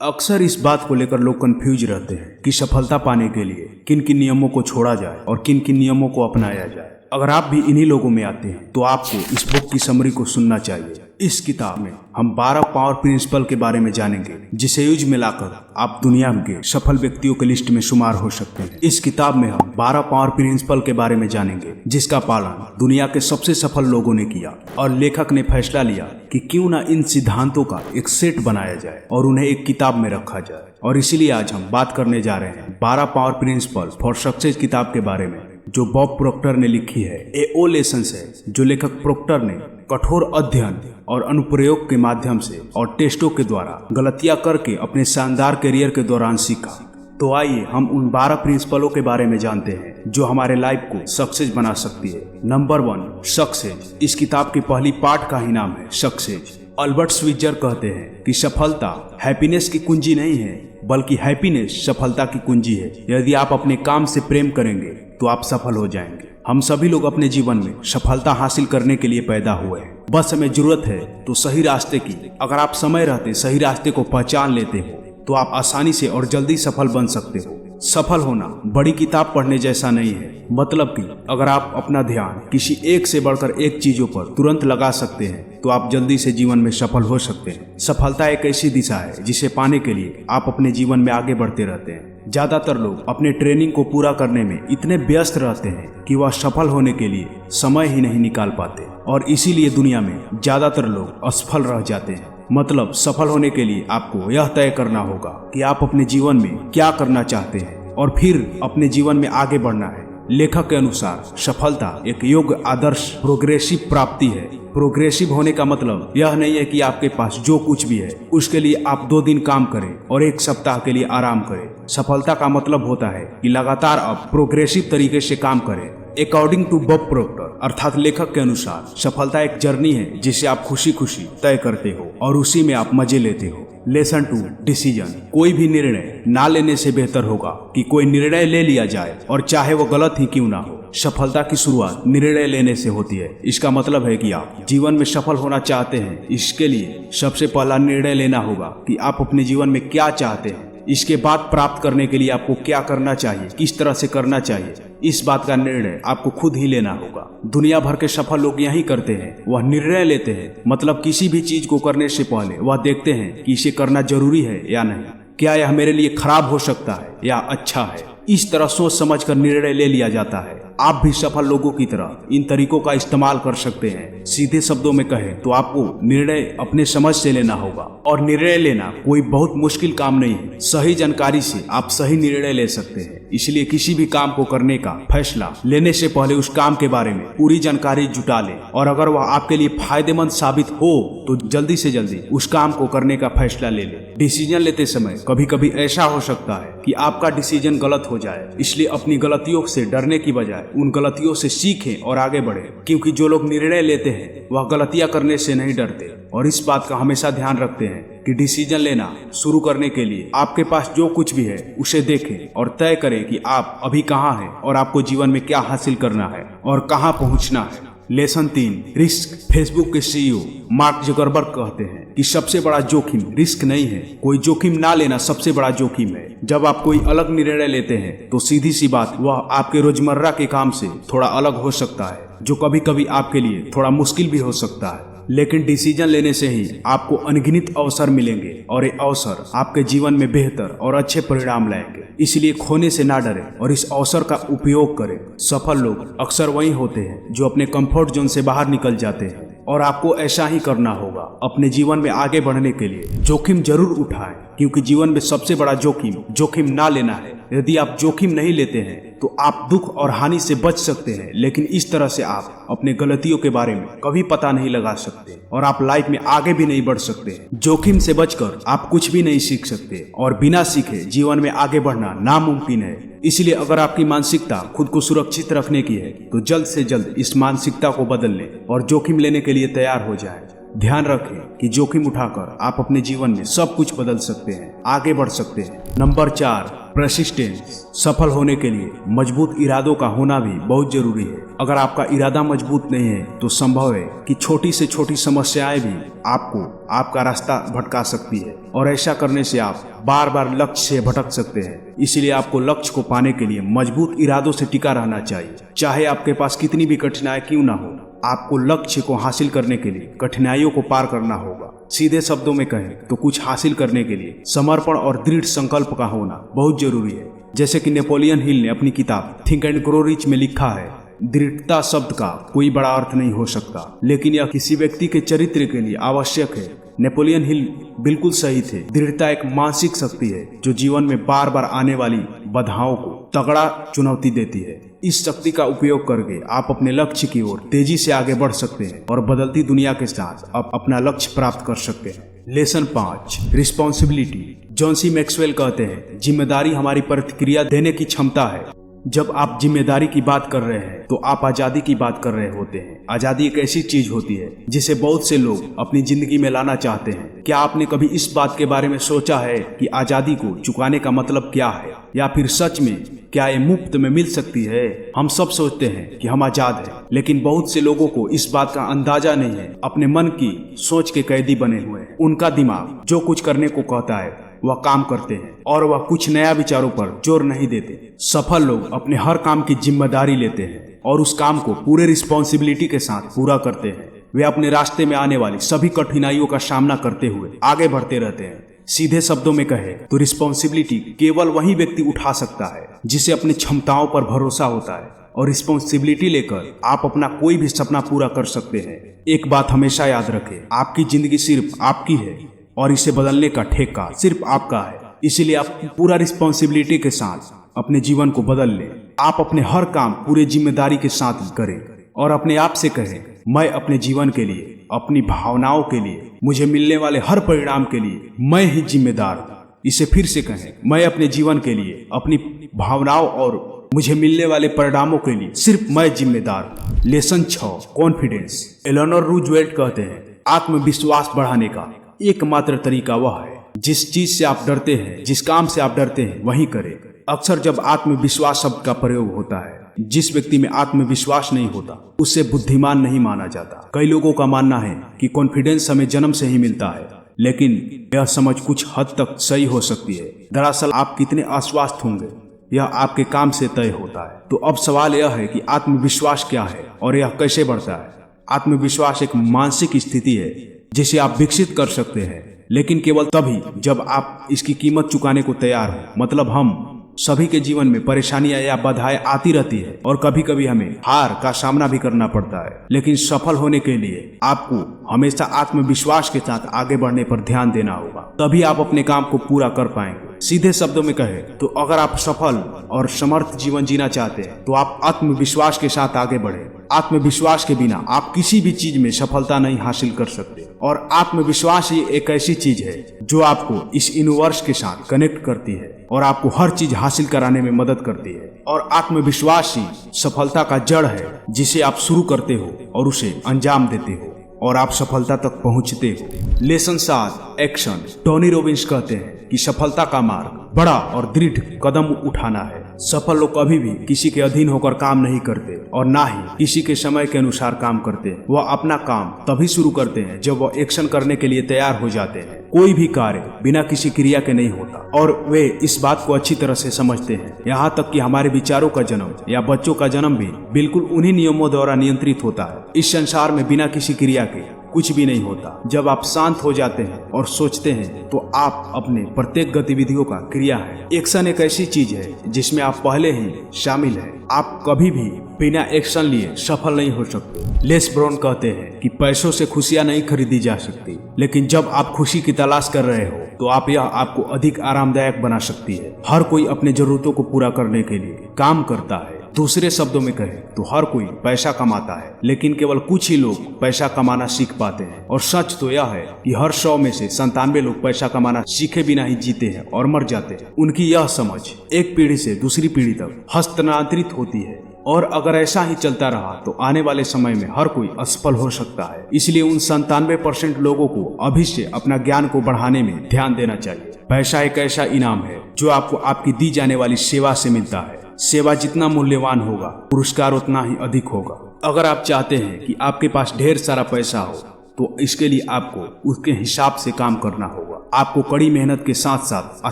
अक्सर इस बात को लेकर लोग कंफ्यूज रहते हैं कि सफलता पाने के लिए किन किन नियमों को छोड़ा जाए और किन किन नियमों को अपनाया जाए। अगर आप भी इन्हीं लोगों में आते हैं तो आपको इस बुक की समरी को सुनना चाहिए। इस किताब में हम 12 पावर प्रिंसिपल के बारे में जानेंगे, जिसे यूज में लाकर आप दुनिया के सफल व्यक्तियों के लिस्ट में शुमार हो सकते हैं। इस किताब में हम 12 पावर प्रिंसिपल के बारे में जानेंगे, जिसका पालन दुनिया के सबसे सफल लोगों ने किया और लेखक ने फैसला लिया कि क्यों ना इन सिद्धांतों का एक सेट बनाया जाए और उन्हें एक किताब में रखा जाए। और इसीलिए आज हम बात करने जा रहे हैं 12 पावर प्रिंसिपल फॉर सक्सेस किताब के बारे में, जो बॉब प्रोक्टर ने लिखी है। ये वो लेसन्स है जो लेखक प्रोक्टर ने कठोर अध्ययन और अनुप्रयोग के माध्यम से और टेस्टों के द्वारा गलतियां करके अपने शानदार करियर के दौरान सीखा। तो आइए हम उन 12 प्रिंसिपलों के बारे में जानते हैं जो हमारे लाइफ को सक्सेस बना सकती है। Number 1, success. इस किताब की पहली पार्ट का ही नाम है सक्सेस। अल्बर्ट स्विट्जर कहते हैं कि सफलता हैप्पीनेस की कुंजी नहीं है, बल्कि हैप्पीनेस सफलता की कुंजी है। यदि आप अपने काम से प्रेम करेंगे तो आप सफल हो जाएंगे। हम सभी लोग अपने जीवन में सफलता हासिल करने के लिए पैदा हुए हैं, बस हमें जरूरत है तो सही रास्ते की। अगर आप समय रहते सही रास्ते को पहचान लेते हो तो आप आसानी से और जल्दी सफल बन सकते हो। सफल होना बड़ी किताब पढ़ने जैसा नहीं है, मतलब कि अगर आप अपना ध्यान किसी एक से बढ़कर एक चीजों पर तुरंत लगा सकते हैं तो आप जल्दी से जीवन में सफल हो सकते हैं। सफलता एक ऐसी दिशा है जिसे पाने के लिए आप अपने जीवन में आगे बढ़ते रहते हैं। ज्यादातर लोग अपने ट्रेनिंग को पूरा करने में इतने व्यस्त रहते हैं कि वह सफल होने के लिए समय ही नहीं निकाल पाते, और इसीलिए दुनिया में ज्यादातर लोग असफल रह जाते हैं। मतलब सफल होने के लिए आपको यह तय करना होगा कि आप अपने जीवन में क्या करना चाहते हैं और फिर अपने जीवन में आगे बढ़ना है। लेखक के अनुसार सफलता एक योग्य आदर्श प्रोग्रेसिव प्राप्ति है। प्रोग्रेसिव होने का मतलब यह नहीं है कि आपके पास जो कुछ भी है उसके लिए आप 2 दिन काम करें और 1 सप्ताह के लिए आराम करें। सफलता का मतलब होता है कि लगातार आप प्रोग्रेसिव तरीके से काम करें। अकॉर्डिंग टू बॉब प्रोक्टर, अर्थात लेखक के अनुसार, सफलता एक जर्नी है जिसे आप खुशी खुशी तय करते हो और उसी में आप मजे लेते हो। Lesson 2, decision. कोई भी निर्णय ना लेने से बेहतर होगा कि कोई निर्णय ले लिया जाए, और चाहे वो गलत ही क्यों ना हो। सफलता की शुरुआत निर्णय लेने से होती है। इसका मतलब है कि आप जीवन में सफल होना चाहते हैं, इसके लिए सबसे पहला निर्णय लेना होगा कि आप अपने जीवन में क्या चाहते हैं। इसके बाद प्राप्त करने के लिए आपको क्या करना चाहिए, किस तरह से करना चाहिए, इस बात का निर्णय आपको खुद ही लेना होगा। दुनिया भर के सफल लोग यही करते हैं, वह निर्णय लेते हैं। मतलब किसी भी चीज को करने से पहले वह देखते हैं कि इसे करना जरूरी है या नहीं, क्या यह मेरे लिए खराब हो सकता है या अच्छा है। इस तरह सोच समझ कर निर्णय ले लिया जाता है। आप भी सफल लोगों की तरह इन तरीकों का इस्तेमाल कर सकते हैं। सीधे शब्दों में कहें तो आपको निर्णय अपने समझ से लेना होगा, और निर्णय लेना कोई बहुत मुश्किल काम नहीं है। सही जानकारी से आप सही निर्णय ले सकते हैं। इसलिए किसी भी काम को करने का फैसला लेने से पहले उस काम के बारे में पूरी जानकारी जुटा लें, और अगर वह आपके लिए फायदेमंद साबित हो तो जल्दी से जल्दी उस काम को करने का फैसला ले लें। डिसीजन लेते समय कभी कभी ऐसा हो सकता है कि आपका डिसीजन गलत हो जाए, इसलिए अपनी गलतियों से डरने की बजाय उन गलतियों से सीखें और आगे बढ़ें। क्योंकि जो लोग निर्णय लेते हैं वह गलतियां करने से नहीं डरते, और इस बात का हमेशा ध्यान रखते हैं कि डिसीजन लेना शुरू करने के लिए आपके पास जो कुछ भी है उसे देखें और तय करें कि आप अभी कहाँ हैं और आपको जीवन में क्या हासिल करना है और कहाँ पहुँचना है। Lesson 3, risk. फेसबुक के सीईओ मार्क जुकरबर्ग कहते हैं कि सबसे बड़ा जोखिम रिस्क नहीं है, कोई जोखिम ना लेना सबसे बड़ा जोखिम है। जब आप कोई अलग निर्णय लेते हैं तो सीधी सी बात, वह आपके रोजमर्रा के काम से थोड़ा अलग हो सकता है, जो कभी कभी आपके लिए थोड़ा मुश्किल भी हो सकता है। लेकिन डिसीजन लेने से ही आपको अनगिनत अवसर मिलेंगे, और ये अवसर आपके जीवन में बेहतर और अच्छे परिणाम लाएंगे। इसलिए खोने से ना डरें और इस अवसर का उपयोग करें। सफल लोग अक्सर वही होते हैं जो अपने कंफर्ट जोन से बाहर निकल जाते हैं, और आपको ऐसा ही करना होगा। अपने जीवन में आगे बढ़ने के लिए जोखिम जरूर उठाएं, क्योंकि जीवन में सबसे बड़ा जोखिम ना लेना है। यदि आप जोखिम नहीं लेते हैं तो आप दुख और हानि से बच सकते हैं, लेकिन इस तरह से आप अपने गलतियों के बारे में कभी पता नहीं लगा सकते और आप लाइफ में आगे भी नहीं बढ़ सकते। जोखिम से बचकर आप कुछ भी नहीं सीख सकते, और बिना सीखे जीवन में आगे बढ़ना नामुमकिन है। इसलिए अगर आपकी मानसिकता खुद को सुरक्षित रखने की है तो जल्द से जल्द इस मानसिकता को बदल लें और जोखिम लेने के लिए तैयार हो जाए। ध्यान रखें कि जोखिम उठाकर आप अपने जीवन में सब कुछ बदल सकते हैं, आगे बढ़ सकते हैं। Number 4, persistence. सफल होने के लिए मजबूत इरादों का होना भी बहुत जरूरी है। अगर आपका इरादा मजबूत नहीं है तो संभव है कि छोटी से छोटी समस्याएं भी आपको आपका रास्ता भटका सकती है, और ऐसा करने से आप बार बार लक्ष्य से भटक सकते हैं। इसीलिए आपको लक्ष्य को पाने के लिए मजबूत इरादों से टिका रहना चाहिए। चाहे आपके पास कितनी भी कठिनाई क्यों ना हो, आपको लक्ष्य को हासिल करने के लिए कठिनाइयों को पार करना होगा। सीधे शब्दों में कहें तो कुछ हासिल करने के लिए समर्पण और दृढ़ संकल्प का होना बहुत जरूरी है। जैसे कि नेपोलियन हिल ने अपनी किताब थिंक एंड ग्रो रिच में लिखा है, दृढ़ता शब्द का कोई बड़ा अर्थ नहीं हो सकता, लेकिन यह किसी व्यक्ति के चरित्र के लिए आवश्यक है। नेपोलियन हिल बिल्कुल सही थे। दृढ़ता एक मानसिक शक्ति है जो जीवन में बार बार आने वाली बाधाओं को तगड़ा चुनौती देती है। इस शक्ति का उपयोग करके आप अपने लक्ष्य की ओर तेजी से आगे बढ़ सकते हैं और बदलती दुनिया के साथ आप अपना लक्ष्य प्राप्त कर सकते हैं। Lesson 5, responsibility. John C Maxwell कहते हैं, जिम्मेदारी हमारी प्रतिक्रिया देने की क्षमता है। जब आप जिम्मेदारी की बात कर रहे हैं तो आप आजादी की बात कर रहे होते हैं। आजादी एक ऐसी चीज होती है जिसे बहुत से लोग अपनी जिंदगी में लाना चाहते हैं। क्या आपने कभी इस बात के बारे में सोचा है कि आजादी को चुकाने का मतलब क्या है, या फिर सच में क्या ये मुफ्त में मिल सकती है? हम सब सोचते हैं कि हम आजाद हैं, लेकिन बहुत से लोगों को इस बात का अंदाजा नहीं है। अपने मन की सोच के कैदी बने हुए हैं। उनका दिमाग जो कुछ करने को कहता है वह काम करते हैं, और वह कुछ नया विचारों पर जोर नहीं देते। सफल लोग अपने हर काम की जिम्मेदारी लेते हैं और उस काम को पूरे रिस्पॉन्सिबिलिटी के साथ पूरा करते हैं। वे अपने रास्ते में आने वाली सभी कठिनाइयों का सामना करते हुए आगे बढ़ते रहते हैं। सीधे शब्दों में कहे तो रिस्पॉन्सिबिलिटी केवल वही व्यक्ति उठा सकता है जिसे अपनी क्षमताओं पर भरोसा होता है, और रिस्पॉन्सिबिलिटी लेकर आप अपना कोई भी सपना पूरा कर सकते हैं। एक बात हमेशा याद रखें, आपकी जिंदगी सिर्फ आपकी है और इसे बदलने का ठेका सिर्फ आपका है। इसीलिए आप पूरा रिस्पॉन्सिबिलिटी के साथ अपने जीवन को बदल लें। आप अपने हर काम पूरे जिम्मेदारी के साथ करें और अपने आप से कहें, मैं अपने जीवन के लिए, अपनी भावनाओं के लिए, मुझे मिलने वाले हर परिणाम के लिए मैं ही जिम्मेदार हूँ। इसे फिर से कहें, मैं अपने जीवन के लिए, अपनी भावनाओं और मुझे मिलने वाले परिणामों के लिए सिर्फ मैं जिम्मेदार हूँ। Lesson 6, confidence. एलेनोर रूजवेल्ट कहते हैं, आत्मविश्वास बढ़ाने का एकमात्र तरीका वह है जिस चीज से आप डरते हैं, जिस काम से आप डरते हैं वही करें। अक्सर जब आत्मविश्वास शब्द का प्रयोग होता है, जिस व्यक्ति में आत्मविश्वास नहीं होता उसे बुद्धिमान नहीं माना जाता। कई लोगों का मानना है कि कॉन्फिडेंस हमें जन्म से ही मिलता है, लेकिन यह समझ कुछ हद तक सही हो सकती है। दरअसल आप कितने आश्वस्त होंगे यह आपके काम से तय होता है। तो अब सवाल यह है कि आत्मविश्वास क्या है और यह कैसे बढ़ता है। आत्मविश्वास एक मानसिक स्थिति है जिसे आप विकसित कर सकते हैं, लेकिन केवल तभी जब आप इसकी कीमत चुकाने को तैयार हो। मतलब हम सभी के जीवन में परेशानियां या बाधाएं आती रहती है और कभी कभी हमें हार का सामना भी करना पड़ता है, लेकिन सफल होने के लिए आपको हमेशा आत्मविश्वास के साथ आगे बढ़ने पर ध्यान देना होगा, तभी आप अपने काम को पूरा कर पाएंगे। सीधे शब्दों में कहे तो अगर आप सफल और समर्थ जीवन जीना चाहते हैं तो आप आत्मविश्वास के साथ आगे बढ़े। आत्मविश्वास के बिना आप किसी भी चीज में सफलता नहीं हासिल कर सकते, और आत्मविश्वास ही एक ऐसी चीज है जो आपको इस यूनिवर्स के साथ कनेक्ट करती है और आपको हर चीज हासिल कराने में मदद करती है। और आत्मविश्वास ही सफलता का जड़ है जिसे आप शुरू करते हो और उसे अंजाम देते हो और आप सफलता तक पहुंचते हो। Lesson 7, action. टोनी रॉबिन्स कहते हैं कि सफलता का मार्ग बड़ा और दृढ़ कदम उठाना है। सफल लोग कभी भी किसी के अधीन होकर काम नहीं करते और ना ही किसी के समय के अनुसार काम करते हैं। वह अपना काम तभी शुरू करते हैं जब वह एक्शन करने के लिए तैयार हो जाते हैं। कोई भी कार्य बिना किसी क्रिया के नहीं होता और वे इस बात को अच्छी तरह से समझते हैं। यहाँ तक कि हमारे विचारों का जन्म या बच्चों का जन्म भी बिल्कुल उन्हीं नियमों द्वारा नियंत्रित होता है। इस संसार में बिना किसी क्रिया के कुछ भी नहीं होता। जब आप शांत हो जाते हैं और सोचते हैं तो आप अपने प्रत्येक गतिविधियों का क्रिया है। एक्शन एक ऐसी चीज है जिसमें आप पहले ही शामिल हैं। आप कभी भी बिना एक्शन लिए सफल नहीं हो सकते। लेस ब्राउन कहते हैं कि पैसों से खुशियां नहीं खरीदी जा सकती, लेकिन जब आप खुशी की तलाश कर रहे हो तो यह आपको अधिक आरामदायक बना सकती है। हर कोई अपने जरूरतों को पूरा करने के लिए काम करता है। दूसरे शब्दों में कहें तो हर कोई पैसा कमाता है, लेकिन केवल कुछ ही लोग पैसा कमाना सीख पाते हैं। और सच तो यह है कि हर 100 में से 97 लोग पैसा कमाना सीखे बिना ही जीते हैं और मर जाते हैं। उनकी यह समझ एक पीढ़ी से दूसरी पीढ़ी तक हस्तांतरित होती है, और अगर ऐसा ही चलता रहा तो आने वाले समय में हर कोई असफल हो सकता है। इसलिए उन 97% लोगों को अभी से अपना ज्ञान को बढ़ाने में ध्यान देना चाहिए। पैसा एक ऐसा इनाम है जो आपको आपकी दी जाने वाली सेवा से मिलता है। सेवा जितना मूल्यवान होगा, पुरस्कार उतना ही अधिक होगा। अगर आप चाहते हैं कि आपके पास ढेर सारा पैसा हो, तो इसके लिए आपको उसके हिसाब से काम करना होगा। आपको कड़ी मेहनत के साथ साथ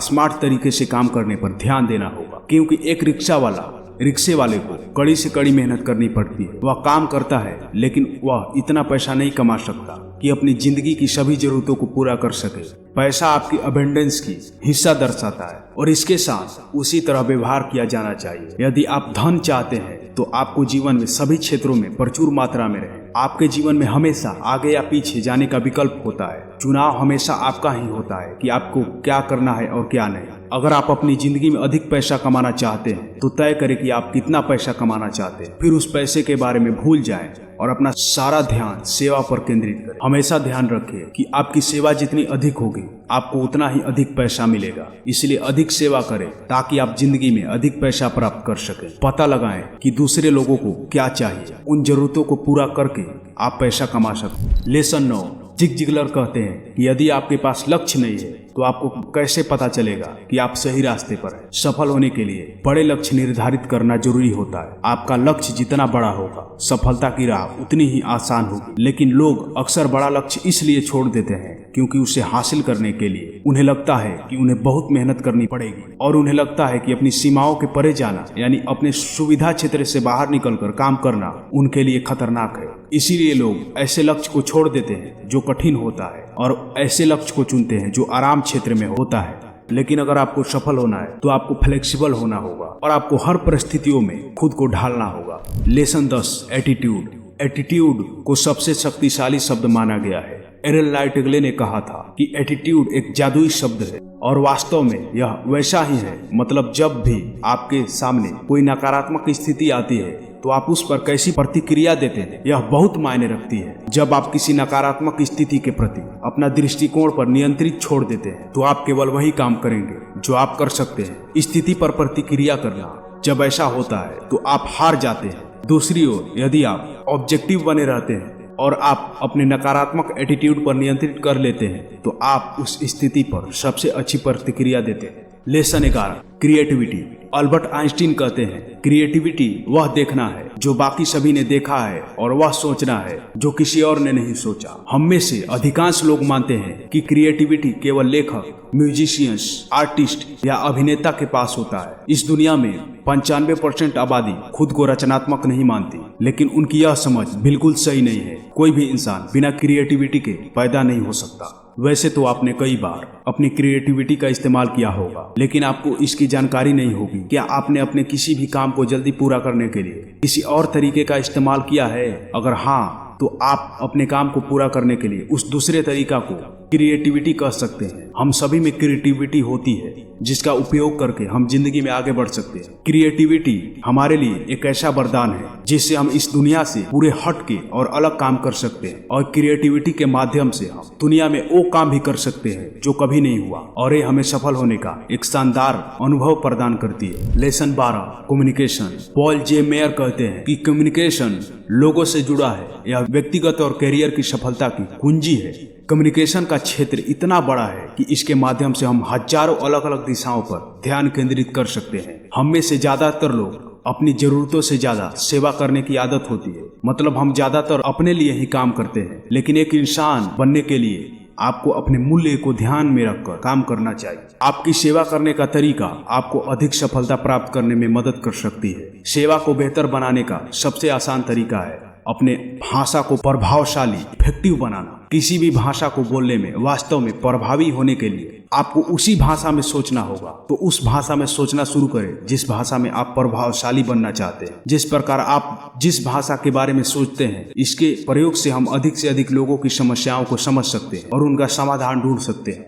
स्मार्ट तरीके से काम करने पर ध्यान देना होगा, क्योंकि एक रिक्शे वाले को कड़ी से कड़ी मेहनत करनी पड़ती है। वह काम करता है, लेकिन वह इतना पैसा नहीं कमा सकता कि अपनी जिंदगी की सभी जरूरतों को पूरा कर सके। पैसा आपकी अबेंडेंस की हिस्सा दर्शाता है और इसके साथ उसी तरह व्यवहार किया जाना चाहिए। यदि आप धन चाहते हैं तो आपको जीवन में सभी क्षेत्रों में प्रचुर मात्रा में रहे। आपके जीवन में हमेशा आगे या पीछे जाने का विकल्प होता है। चुनाव हमेशा आपका ही होता है कि आपको क्या करना है और क्या नहीं। अगर आप अपनी जिंदगी में अधिक पैसा कमाना चाहते हैं तो तय करें कि आप कितना पैसा कमाना चाहते हैं। फिर उस पैसे के बारे में भूल जाएं और अपना सारा ध्यान सेवा पर केंद्रित करें। हमेशा ध्यान रखें कि आपकी सेवा जितनी अधिक होगी, आपको उतना ही अधिक पैसा मिलेगा। इसलिए अधिक सेवा करें ताकि आप जिंदगी में अधिक पैसा प्राप्त कर सकें। पता लगाएं कि दूसरे लोगों को क्या चाहिए, उन जरूरतों को पूरा करके आप पैसा कमा सकते। लेसन 9। जिग जिगलर कहते हैं कि यदि आपके पास लक्ष्य नहीं है तो आपको कैसे पता चलेगा कि आप सही रास्ते पर हैं। सफल होने के लिए बड़े लक्ष्य निर्धारित करना जरूरी होता है। आपका लक्ष्य जितना बड़ा होगा, सफलता की राह उतनी ही आसान होगी। लेकिन लोग अक्सर बड़ा लक्ष्य इसलिए छोड़ देते हैं क्योंकि उसे हासिल करने के लिए उन्हें लगता है कि उन्हें बहुत मेहनत करनी पड़ेगी, और उन्हें लगता है कि अपनी सीमाओं के परे जाना, यानी अपने सुविधा क्षेत्र से बाहर निकलकर काम करना, उनके लिए खतरनाक है। इसीलिए लोग ऐसे लक्ष्य को छोड़ देते हैं जो कठिन होता है और ऐसे लक्ष्य को चुनते हैं जो आराम क्षेत्र में होता है। लेकिन अगर आपको सफल होना है तो आपको फ्लेक्सिबल होना होगा और आपको हर परिस्थितियों में खुद को ढालना होगा। लेसन 10। एटीट्यूड। एटीट्यूड को सबसे शक्तिशाली शब्द माना गया है। एरल नाइटिंगेल ने कहा था कि एटीट्यूड एक जादुई शब्द है, और वास्तव में यह वैसा ही है। मतलब जब भी आपके सामने कोई नकारात्मक स्थिति आती है तो आप उस पर कैसी प्रतिक्रिया देते हैं, यह बहुत मायने रखती है। जब आप किसी नकारात्मक स्थिति के प्रति अपना दृष्टिकोण पर नियंत्रित छोड़ देते हैं तो आप केवल वही काम करेंगे जो आप कर सकते हैं, स्थिति पर प्रतिक्रिया करना। जब ऐसा होता है तो आप हार जाते हैं। दूसरी ओर, यदि आप ऑब्जेक्टिव बने रहते हैं और आप अपने नकारात्मक एटीट्यूड पर नियंत्रित कर लेते हैं तो आप उस स्थिति पर सबसे अच्छी प्रतिक्रिया देते हैं। लेसन 11। क्रिएटिविटी। अल्बर्ट आइंस्टीन कहते हैं, क्रिएटिविटी वह देखना है जो बाकी सभी ने देखा है, और वह सोचना है जो किसी और ने नहीं सोचा। हम में से अधिकांश लोग मानते हैं कि क्रिएटिविटी केवल लेखक, म्यूजिशियंस, आर्टिस्ट या अभिनेता के पास होता है। इस दुनिया में 95% आबादी खुद को रचनात्मक नहीं मानती, लेकिन उनकी यह समझ बिल्कुल सही नहीं है। कोई भी इंसान बिना क्रिएटिविटी के पैदा नहीं हो सकता। वैसे तो आपने कई बार अपनी क्रिएटिविटी का इस्तेमाल किया होगा, लेकिन आपको इसकी जानकारी नहीं होगी। क्या आपने अपने किसी भी काम को जल्दी पूरा करने के लिए किसी और तरीके का इस्तेमाल किया है? अगर हाँ, तो आप अपने काम को पूरा करने के लिए उस दूसरे तरीका को क्रिएटिविटी कह सकते हैं। हम सभी में क्रिएटिविटी होती है जिसका उपयोग करके हम जिंदगी में आगे बढ़ सकते हैं। क्रिएटिविटी हमारे लिए एक ऐसा वरदान है जिससे हम इस दुनिया से पूरे हट के और अलग काम कर सकते हैं, और क्रिएटिविटी के माध्यम से हम दुनिया में वो काम भी कर सकते हैं जो कभी नहीं हुआ, और ये हमें सफल होने का एक शानदार अनुभव प्रदान करती है। लेसन 12। कम्युनिकेशन। पॉल जे मेयर कहते हैं कि कम्युनिकेशन लोगों से जुड़ा है, यह व्यक्तिगत और कैरियर की सफलता की कुंजी है। कम्युनिकेशन का क्षेत्र इतना बड़ा है कि इसके माध्यम से हम हजारों अलग अलग दिशाओं पर ध्यान केंद्रित कर सकते हैं। हम में से ज्यादातर लोग अपनी जरूरतों से ज्यादा सेवा करने की आदत होती है। मतलब हम ज्यादातर अपने लिए ही काम करते हैं, लेकिन एक इंसान बनने के लिए आपको अपने मूल्य को ध्यान में रखकर काम करना चाहिए। आपकी सेवा करने का तरीका आपको अधिक सफलता प्राप्त करने में मदद कर सकती है। सेवा को बेहतर बनाने का सबसे आसान तरीका है अपने भाषा को प्रभावशाली, इफेक्टिव बनाना। किसी भी भाषा को बोलने में वास्तव में प्रभावी होने के लिए आपको उसी भाषा में सोचना होगा। तो उस भाषा में सोचना शुरू करें जिस भाषा में आप प्रभावशाली बनना चाहते हैं। जिस प्रकार आप जिस भाषा के बारे में सोचते हैं, इसके प्रयोग से हम अधिक से अधिक लोगों की समस्याओं को समझ सकते हैं और उनका समाधान ढूंढ सकते हैं।